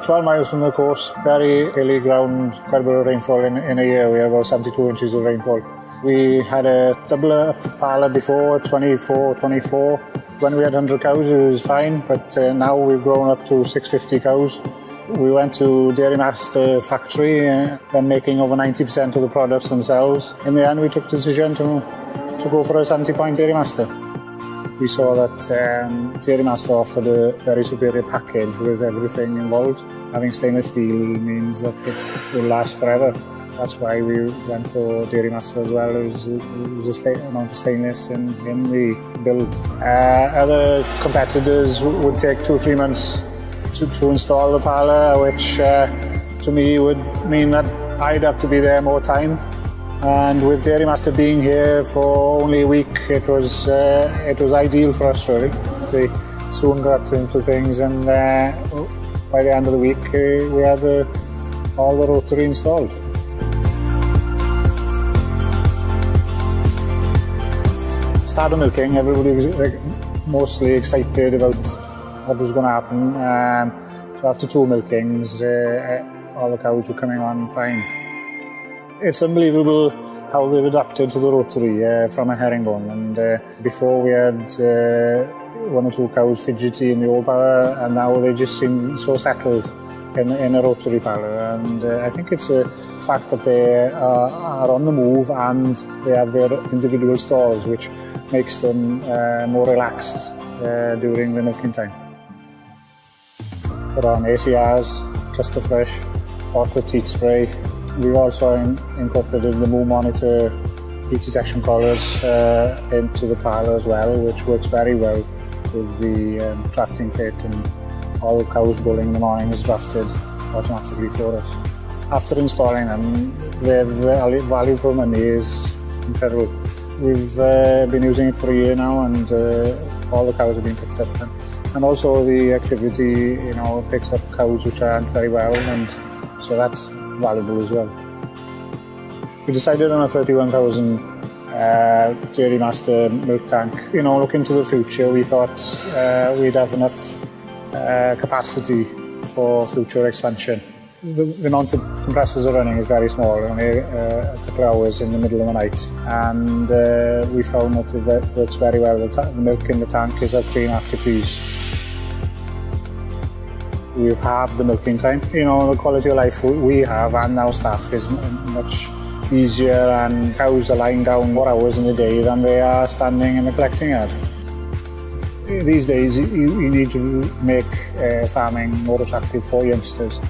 12 miles from the coast, very hilly ground, quite a bit of rainfall in a year. We have about 72 inches of rainfall. We had a double parlour before, 24. When we had 100 cows, it was fine, but now we've grown up to 650 cows. We went to Dairy Master factory, they're making over 90% of the products themselves. In the end, we took the decision to go for a 70-point Dairy Master. We saw that Dairy Master offered a very superior package with everything involved. Having stainless steel means that it will last forever. That's why we went for Dairy Master as well. It was a amount of stainless in the build. Other competitors would take 2 or 3 months to install the parlour, which to me would mean that I'd have to be there more time. And with Dairy Master being here for only a week, it was ideal for us really. We soon got into things, and by the end of the week we had all the rotary installed. Started milking, everybody was mostly excited about what was going to happen. So after 2 milkings, all the cows were coming on fine. It's unbelievable how they've adapted to the rotary from a herringbone. And before we had 1 or 2 cows fidgety in the old parlour, and now they just seem so settled in a rotary parlour. And I think it's a fact that they are on the move and they have their individual stalls, which makes them more relaxed during the milking time. Put on ACRs, Cluster Fresh, Auto Teat Spray. We've also incorporated the Moo Monitor heat detection collars into the parlour as well, which works very well with the drafting kit, and all the cows bulling in the morning is drafted automatically for us. After installing them, the value for money is incredible. We've been using it for a year now, and all the cows have been picked up. And also the activity, picks up cows which aren't very well, and so that's valuable as well. We decided on a 31,000 Dairy Master milk tank. Looking to the future, we thought we'd have enough capacity for future expansion. The amount of compressors are running is very small, only a couple of hours in the middle of the night, and we found that it works very well. The milk in the tank is at 3.5 degrees. We've halved the milking time. The quality of life we have and our staff is much easier, and cows are lying down more hours in the day than they are standing in the collecting yard. These days you need to make farming more attractive for youngsters,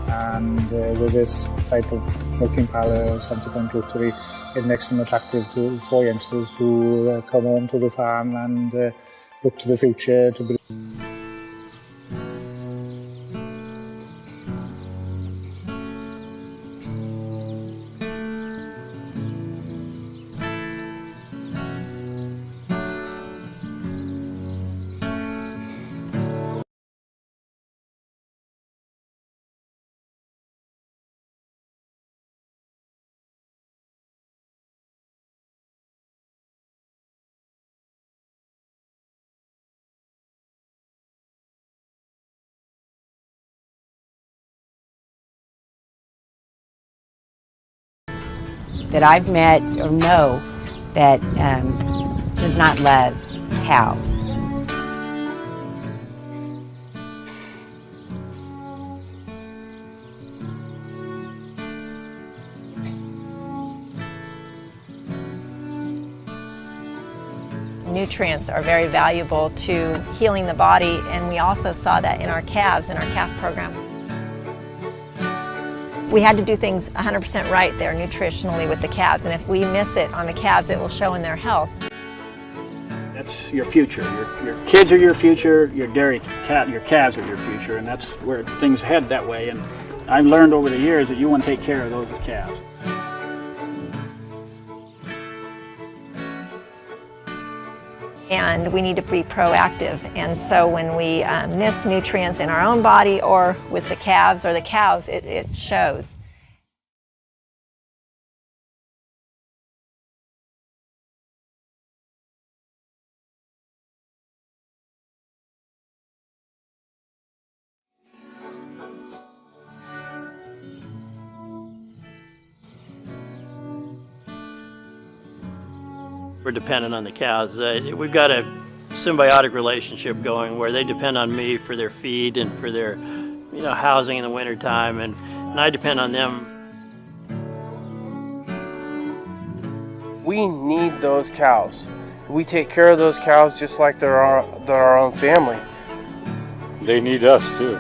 and with this type of milking parlour, 70-point rotary, it makes them attractive for youngsters to come home to the farm and look to the future. That I've met or know that does not love cows. Nutrients are very valuable to healing the body, and we also saw that in our calves, in our calf program. We had to do things 100% right there nutritionally with the calves, and if we miss it on the calves, it will show in their health. That's your future. Your kids are your future, your calves are your future, and that's where things head that way. And I've learned over the years that you want to take care of those calves. And we need to be proactive, and so when we miss nutrients in our own body or with the calves or the cows, it shows. we're dependent on the cows. We've got a symbiotic relationship going where they depend on me for their feed and for their, housing in the wintertime, and I depend on them. We need those cows. We take care of those cows just like they're our own family. They need us too.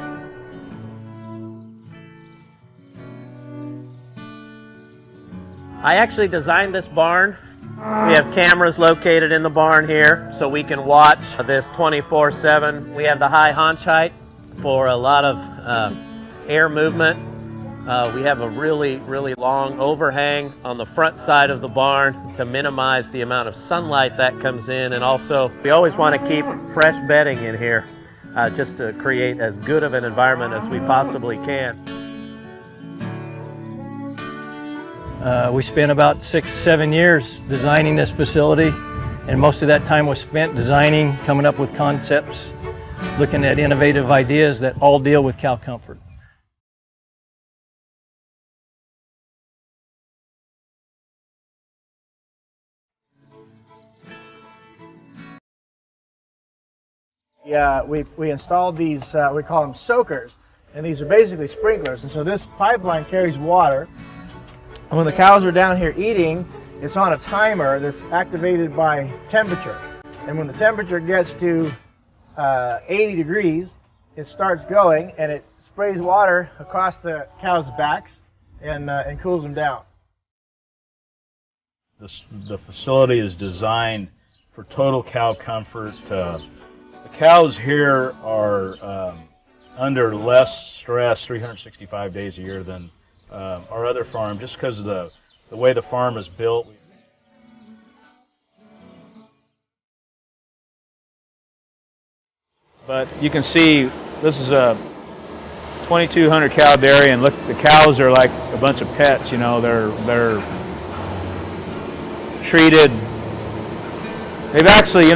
I actually designed this barn. We have cameras located in the barn here so we can watch this 24/7. We have the high haunch height for a lot of air movement. We have a really long overhang on the front side of the barn to minimize the amount of sunlight that comes in, and also we always want to keep fresh bedding in here just to create as good of an environment as we possibly can. We spent about 6-7 years designing this facility, and most of that time was spent designing, coming up with concepts, looking at innovative ideas that all deal with cow comfort. Yeah, we installed these, we call them soakers, and these are basically sprinklers. And so this pipeline carries water. And when the cows are down here eating, it's on a timer that's activated by temperature. And when the temperature gets to 80 degrees, it starts going and it sprays water across the cows' backs and cools them down. The facility is designed for total cow comfort. The cows here are under less stress 365 days a year than our other farm, just because of the way the farm is built. But you can see this is a 2,200 cow dairy, and look, the cows are like a bunch of pets. They're treated. They've actually,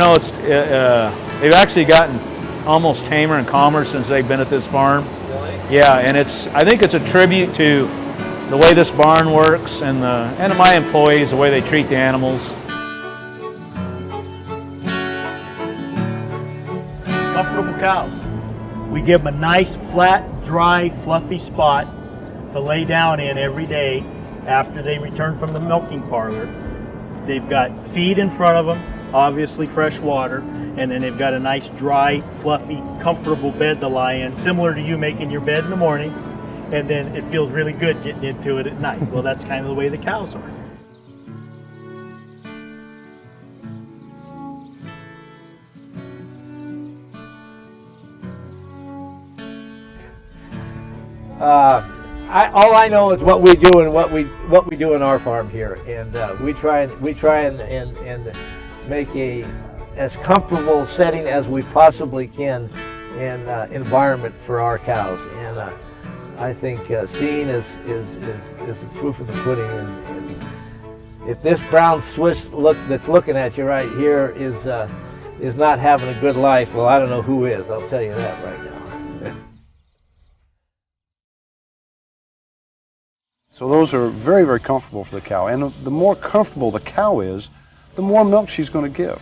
they've actually gotten almost tamer and calmer since they've been at this farm. Really? Yeah, and I think it's a tribute to the way this barn works and my employees, the way they treat the animals. Comfortable cows. We give them a nice, flat, dry, fluffy spot to lay down in every day after they return from the milking parlor. They've got feed in front of them, obviously fresh water, and then they've got a nice, dry, fluffy, comfortable bed to lie in, similar to you making your bed in the morning, and then it feels really good getting into it at night. Well, that's kind of the way the cows are. All I know is what we do and what we do in our farm here, and we try and make a as comfortable setting as we possibly can and environment for our cows. And I think seeing is the proof of the pudding. And if this brown Swiss that's looking at you right here is not having a good life, well, I don't know who is. I'll tell you that right now. So those are very, very comfortable for the cow. And the more comfortable the cow is, the more milk she's going to give.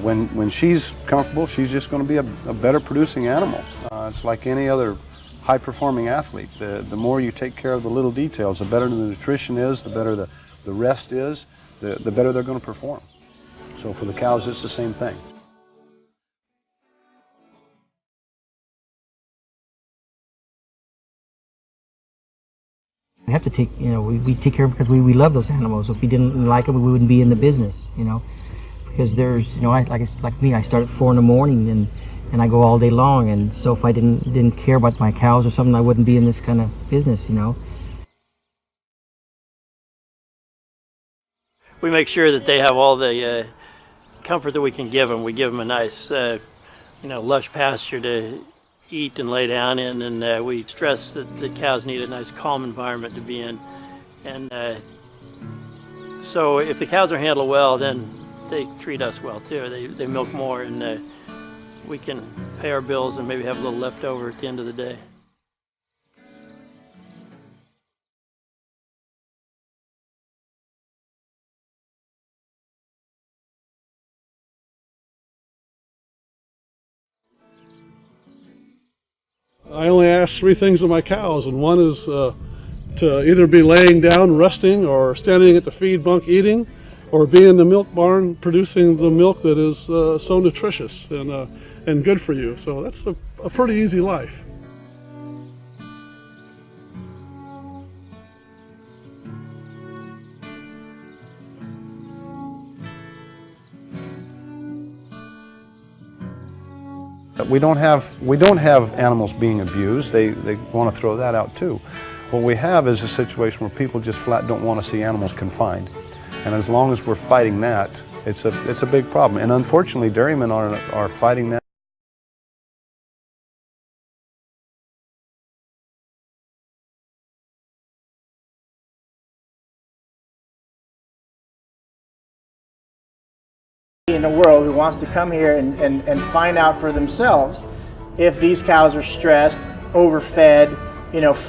When she's comfortable, she's just going to be a better producing animal. It's like any other high-performing athlete. The more you take care of the little details, the better the nutrition is, the better the rest is, the better they're going to perform. So for the cows, it's the same thing. We have to take, we take care of them because we love those animals. If we didn't like them, we wouldn't be in the business, because there's, like me, I start at 4 in the morning and I go all day long, and so if I didn't care about my cows or something, I wouldn't be in this kind of business, We make sure that they have all the comfort that we can give them. We give them a nice, lush pasture to eat and lay down in, and we stress that the cows need a nice calm environment to be in. And so if the cows are handled well, then they treat us well too. They milk more, and we can pay our bills and maybe have a little left over at the end of the day. I only ask three things of my cows, and one is to either be laying down resting, or standing at the feed bunk eating, or be in the milk barn producing the milk that is so nutritious and good for you. So that's a pretty easy life. We don't have animals being abused. They want to throw that out too. What we have is a situation where people just flat don't want to see animals confined. And as long as we're fighting that, it's a big problem. And unfortunately, dairymen are fighting that. In the world who wants to come here and find out for themselves if these cows are stressed, overfed,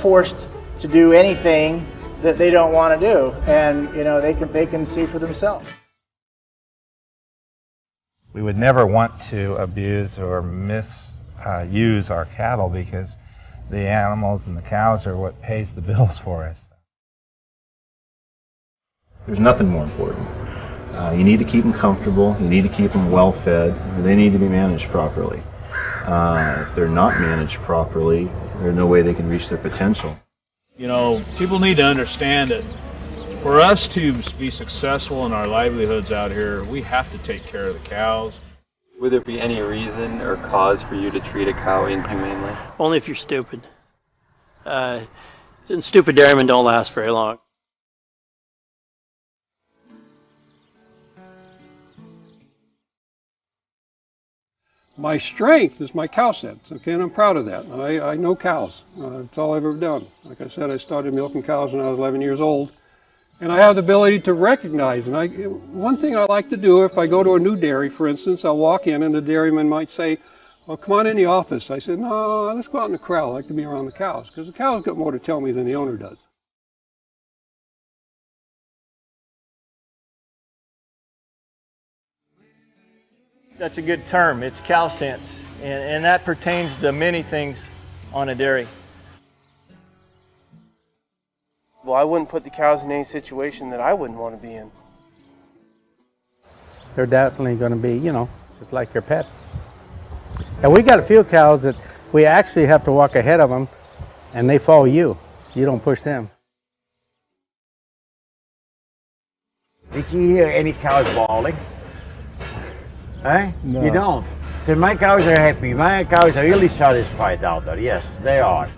forced to do anything that they don't want to do, and they can see for themselves. We would never want to abuse or misuse our cattle, because the animals and the cows are what pays the bills for us. There's nothing more important. You need to keep them comfortable, you need to keep them well fed, and they need to be managed properly. If they're not managed properly, there's no way they can reach their potential. People need to understand that for us to be successful in our livelihoods out here, we have to take care of the cows. Would there be any reason or cause for you to treat a cow inhumanely? Only if you're stupid. And stupid dairymen don't last very long. My strength is my cow sense, okay, and I'm proud of that. I know cows. It's all I've ever done. Like I said, I started milking cows when I was 11 years old, and I have the ability to recognize. And one thing I like to do, if I go to a new dairy, for instance, I'll walk in and the dairyman might say, "Well, come on in the office." I said, "No, let's go out in the corral. I like to be around the cows, because the cows got more to tell me than the owner does." That's a good term. It's cow sense, and that pertains to many things on a dairy. Well, I wouldn't put the cows in any situation that I wouldn't want to be in. They're definitely going to be, just like your pets. And we got a few cows that we actually have to walk ahead of them, and they follow you. You don't push them. Did you hear any cows bawling? Eh? No. You don't. So my cows are happy. My cows are really satisfied out there. Yes, they are.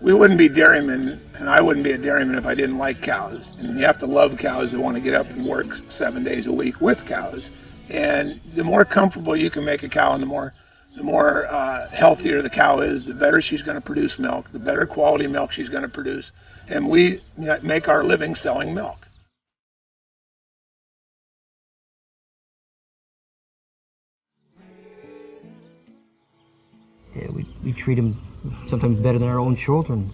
We wouldn't be dairymen, and I wouldn't be a dairyman if I didn't like cows. And you have to love cows to want to get up and work 7 days a week with cows. And the more comfortable you can make a cow, and the more healthier the cow is, the better she's going to produce milk, the better quality milk she's going to produce. And we make our living selling milk. Yeah, we treat them sometimes better than our own children,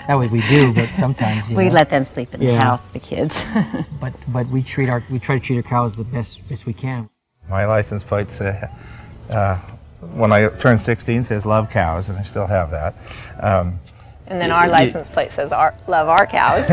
That way we do, but sometimes we let them sleep in the house, the kids. but we try to treat our cows the best we can. My license plate when I turned 16 says "Love Cows," and I still have that. And then our license plate says "Love our cows."